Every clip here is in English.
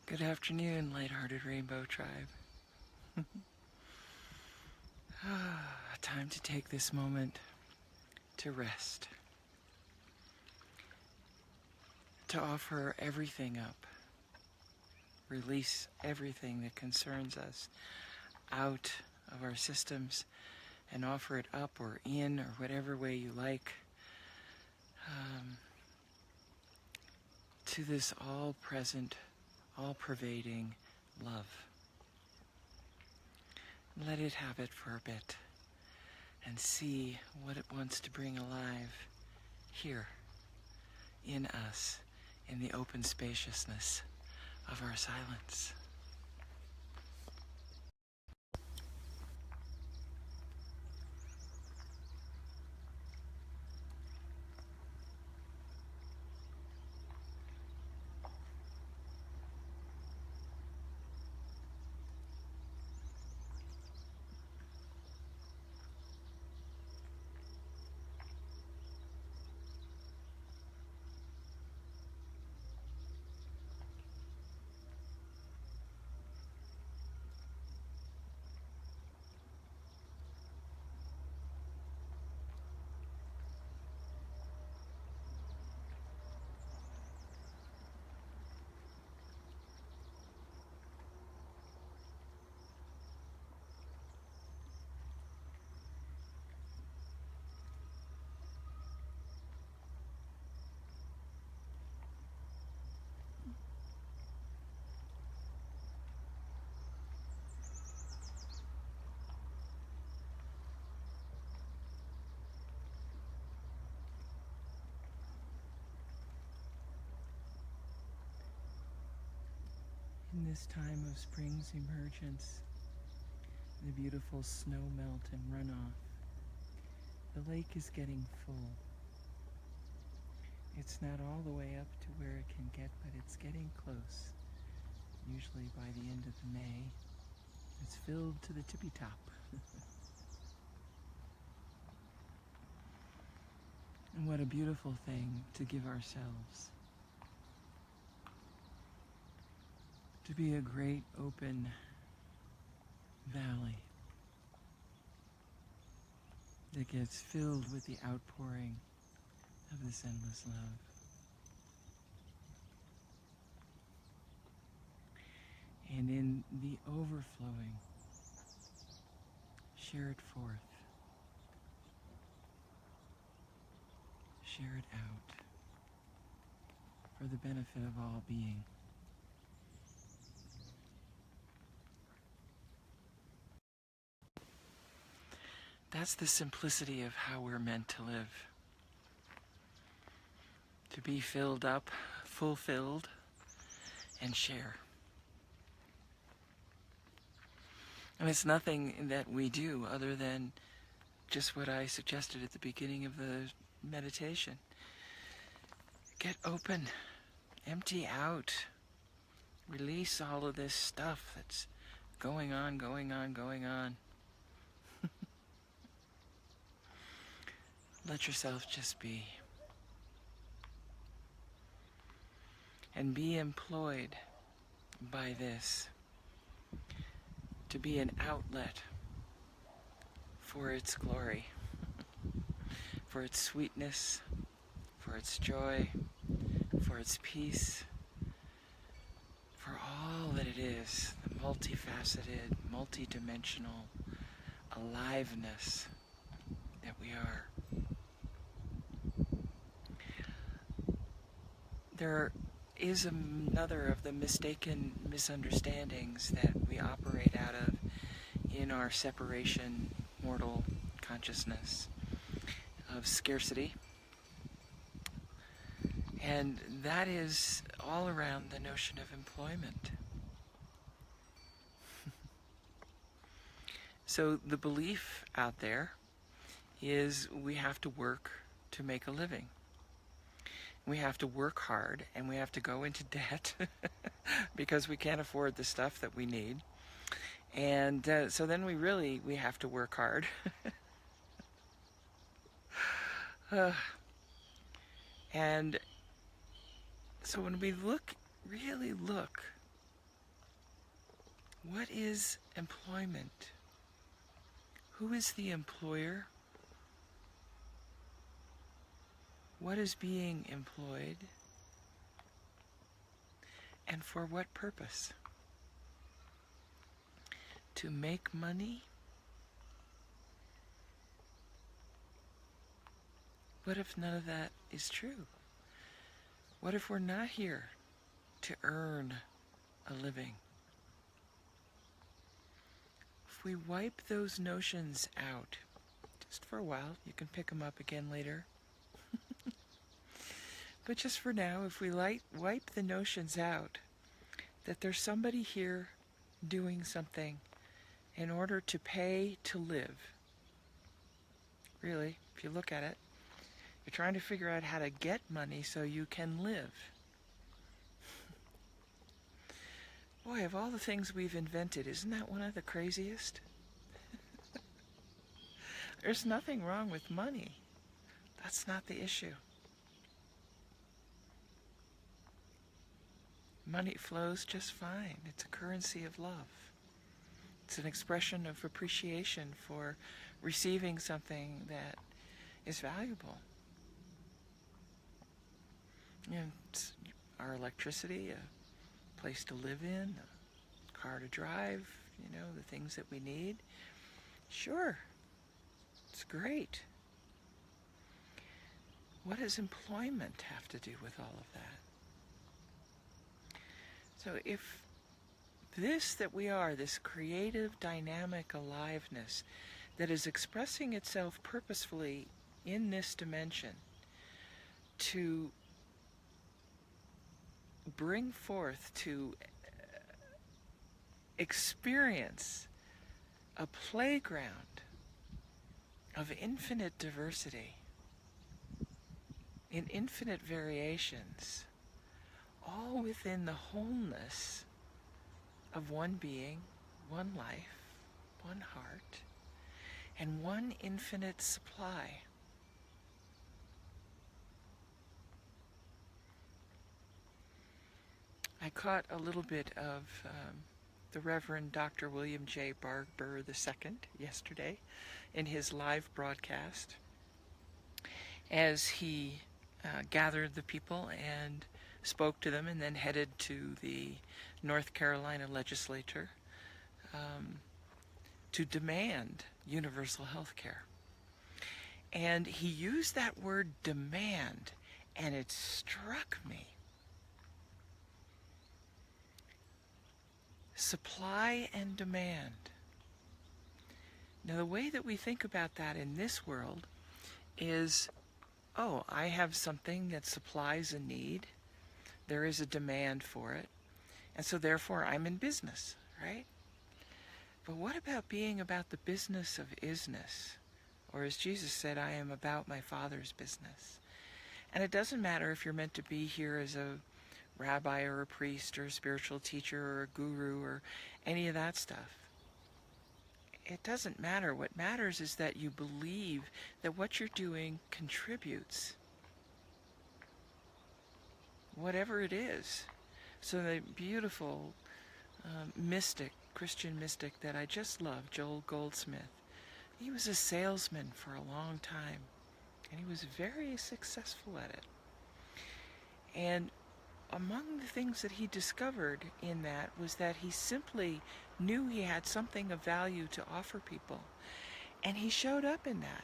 Good afternoon, lighthearted Rainbow Tribe. Time to take this moment to rest, to offer everything up, release everything that concerns us out of our systems and offer it up or in or whatever way you like to this all-present, all-pervading love. Let it have it for a bit and see what it wants to bring alive here in us, in the open spaciousness of our silence. In this time of spring's emergence, the beautiful snow melt and runoff, the lake is getting full. It's not all the way up to where it can get, but it's getting close. Usually by the end of May, it's filled to the tippy top. And what a beautiful thing to give ourselves. To be a great open valley that gets filled with the outpouring of this endless love. And in the overflowing, share it forth. Share it out for the benefit of all being. That's the simplicity of how we're meant to live. To be filled up, fulfilled, and share. And it's nothing that we do other than just what I suggested at the beginning of the meditation. Get open, empty out, release all of this stuff that's going on. Let yourself just be. And be employed by this to be an outlet for its glory, for its sweetness, for its joy, for its peace, for all that it is, the multifaceted, multidimensional aliveness that we are. There is another of the mistaken misunderstandings that we operate out of in our separation mortal consciousness of scarcity. And that is all around the notion of employment. So the belief out there is we have to work to make a living. We have to work hard and we have to go into debt because we can't afford the stuff that we need. And so then we have to work hard. And so when we really look What is employment? Who is the employer? What is being employed? And for what purpose? To make money? What if none of that is true? What if we're not here to earn a living? If we wipe those notions out, just for a while, you can pick them up again later. But just for now, if we wipe the notions out that there's somebody here doing something in order to pay to live. Really, if you look at it, you're trying to figure out how to get money so you can live. Boy, of all the things we've invented, isn't that one of the craziest? There's nothing wrong with money. That's not the issue. Money flows just fine. It's a currency of love. It's an expression of appreciation for receiving something that is valuable. You know, it's our electricity, a place to live in, a car to drive, you know, the things that we need. Sure, it's great. What does employment have to do with all of that? So if this that we are, this creative, dynamic aliveness that is expressing itself purposefully in this dimension to bring forth, to experience a playground of infinite diversity, in infinite variations, all within the wholeness of one being, one life, one heart, and one infinite supply. I caught a little bit of the Reverend Dr. William J. Barber II yesterday in his live broadcast as he gathered the people and spoke to them and then headed to the North Carolina legislature to demand universal health care. And he used that word demand, and it struck me. Supply and demand. Now, the way that we think about that in this world is, oh, I have something that supplies a need. There is a demand for it. And so therefore I'm in business, right? But what about being about the business of isness? Or as Jesus said, I am about my Father's business. And it doesn't matter if you're meant to be here as a rabbi or a priest or a spiritual teacher or a guru or any of that stuff. It doesn't matter. What matters is that you believe that what you're doing contributes, whatever it is. So the beautiful Christian mystic that I just love, Joel Goldsmith, he was a salesman for a long time, and he was very successful at it. And among the things that he discovered in that was that he simply knew he had something of value to offer people. And he showed up in that.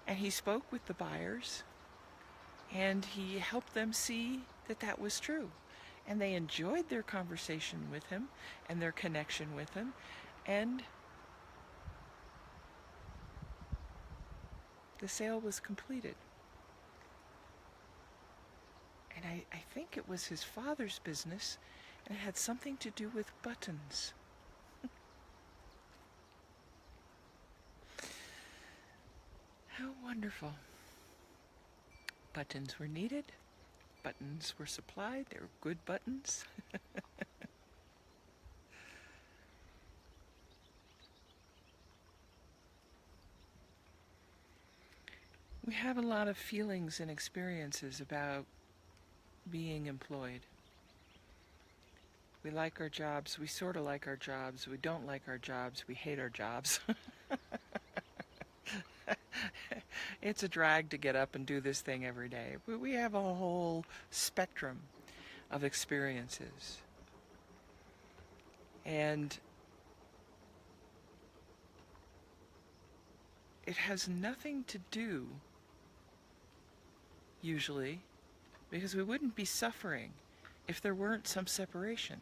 And he spoke with the buyers, and he helped them see that that was true. And they enjoyed their conversation with him and their connection with him. And the sale was completed. And I think it was his father's business, and it had something to do with buttons. How wonderful. Buttons were needed. Buttons were supplied. They were good buttons. We have a lot of feelings and experiences about being employed. We like our jobs. We sort of like our jobs. We don't like our jobs. We hate our jobs. It's a drag to get up and do this thing every day. We have a whole spectrum of experiences. And it has nothing to do, usually, because we wouldn't be suffering if there weren't some separation.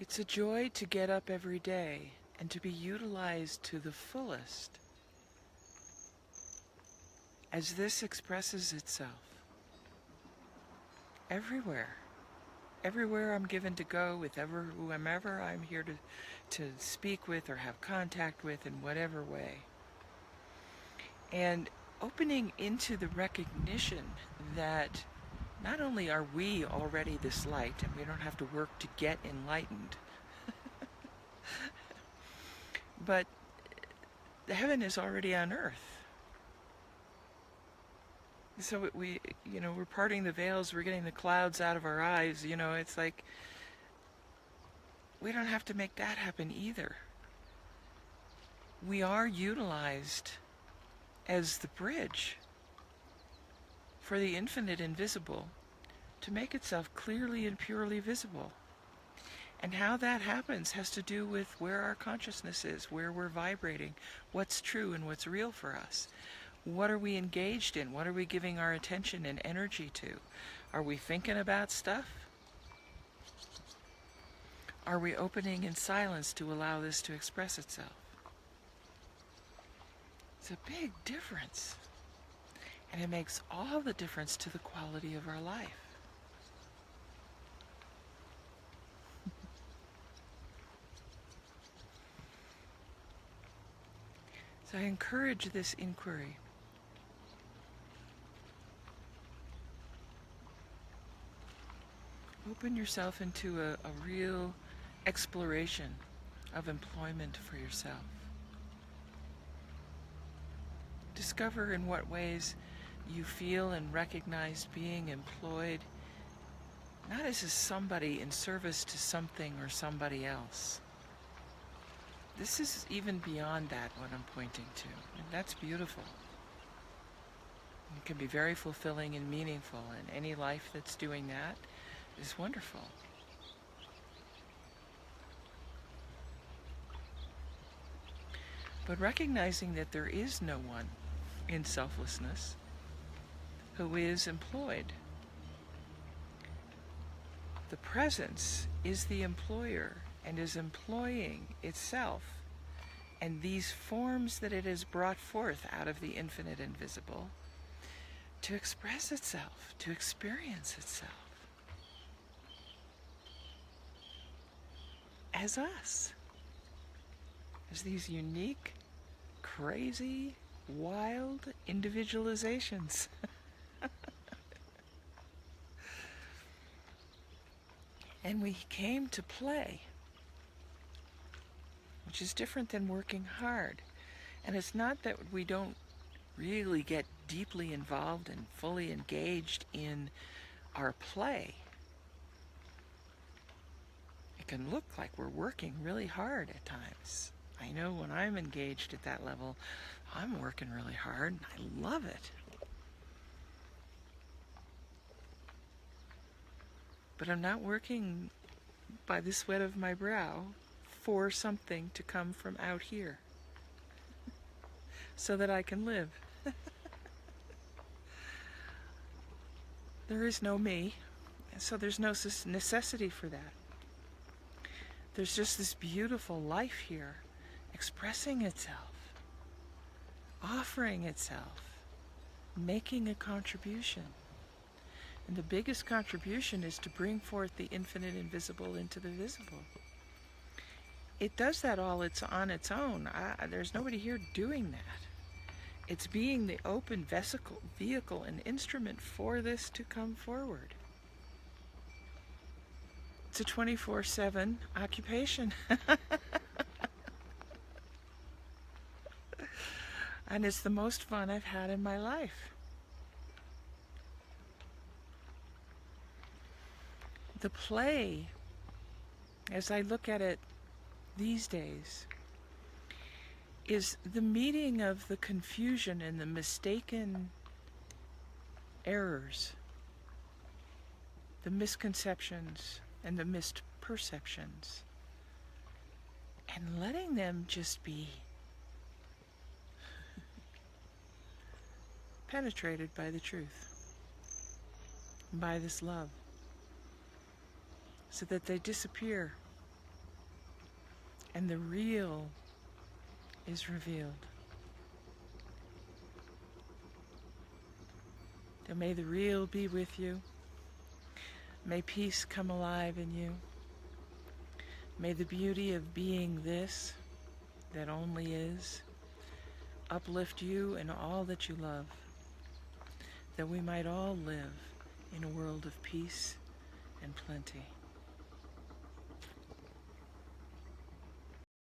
It's a joy to get up every day and to be utilized to the fullest as this expresses itself everywhere. Everywhere I'm given to go with whomever I'm here to speak with or have contact with in whatever way. And opening into the recognition that not only are we already this light and we don't have to work to get enlightened, but the heaven is already on earth. So we're parting the veils, we're getting the clouds out of our eyes, it's like we don't have to make that happen either. We are utilized as the bridge for the infinite invisible to make itself clearly and purely visible. And how that happens has to do with where our consciousness is, where we're vibrating, what's true and what's real for us. What are we engaged in? What are we giving our attention and energy to? Are we thinking about stuff? Are we opening in silence to allow this to express itself? It's a big difference. And it makes all the difference to the quality of our life. So I encourage this inquiry. Open yourself into a real exploration of employment for yourself. Discover in what ways you feel and recognize being employed, not as a somebody in service to something or somebody else. This is even beyond that what I'm pointing to, and that's beautiful. It can be very fulfilling and meaningful, and any life that's doing that is wonderful. But recognizing that there is no one in selflessness who is employed. The presence is the employer and is employing itself and these forms that it has brought forth out of the infinite invisible to express itself, to experience itself as us, as these unique, crazy, wild individualizations. And we came to play, which is different than working hard. And it's not that we don't really get deeply involved and fully engaged in our play. It can look like we're working really hard at times. I know when I'm engaged at that level, I'm working really hard, and I love it. But I'm not working by the sweat of my brow for something to come from out here so that I can live. There is no me, so there's no necessity for that. There's just this beautiful life here expressing itself, offering itself, making a contribution. And the biggest contribution is to bring forth the infinite invisible into the visible. It does that all on its own. There's nobody here doing that. It's being the open vehicle and instrument for this to come forward. It's a 24/7 occupation. And it's the most fun I've had in my life. The play, as I look at it these days, is the meeting of the confusion and the mistaken errors, the misconceptions and the misperceptions, and letting them just be penetrated by the truth, by this love, so that they disappear and the real is revealed. And may the real be with you. May peace come alive in you. May the beauty of being this that only is uplift you and all that you love, that we might all live in a world of peace and plenty.